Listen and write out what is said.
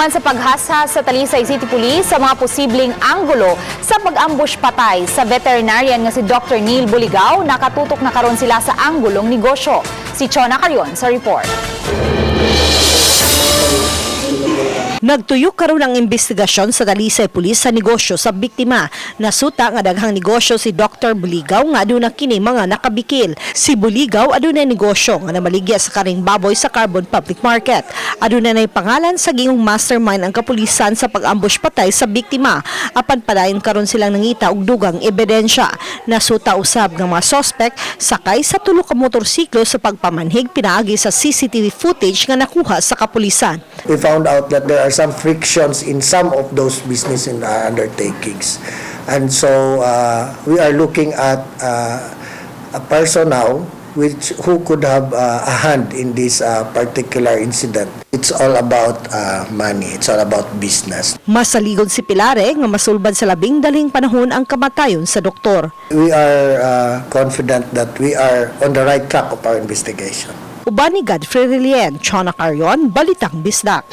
Human sa paghasa sa Talisay City Police sa mga posibleng anggulo sa pag-ambush patay sa veterinarian nga si Dr. Neil Buligaw, nakatutok na karon sila sa Anggulong Negosyo. Si Chona Carrion sa report. Nagtuyok karon ang imbestigasyon sa Talisay Police sa negosyo sa biktima. Nasuta nga daghang negosyo si Dr. Buligaw nga aduna kini mga nakabikil. Si Buligaw aduna negosyo nga namaligya sa karing baboy sa Carbon Public Market. Aduna nay pangalan sa gingong mastermind ang kapulisan sa pag-ambush patay sa biktima. Apan padayon karon silang nangita og dugang ebidensya. Nasuta usab nga mga suspect sakay sa tulo ka motorsiklo sa pagpamanhig pinaagi sa CCTV footage nga nakuha sa kapulisan. We found out that there are some frictions in some of those business undertakings. And so we are looking at a person now who could have a hand in this particular incident. It's all about money. It's all about business. Masaligod si Pilare nga masulbad sa labing daling panahon ang kamatayon sa doktor. We are confident that we are on the right track of our investigation. Uban ni Godfrey Relien, Chona Carrion, Balitang Bisdak.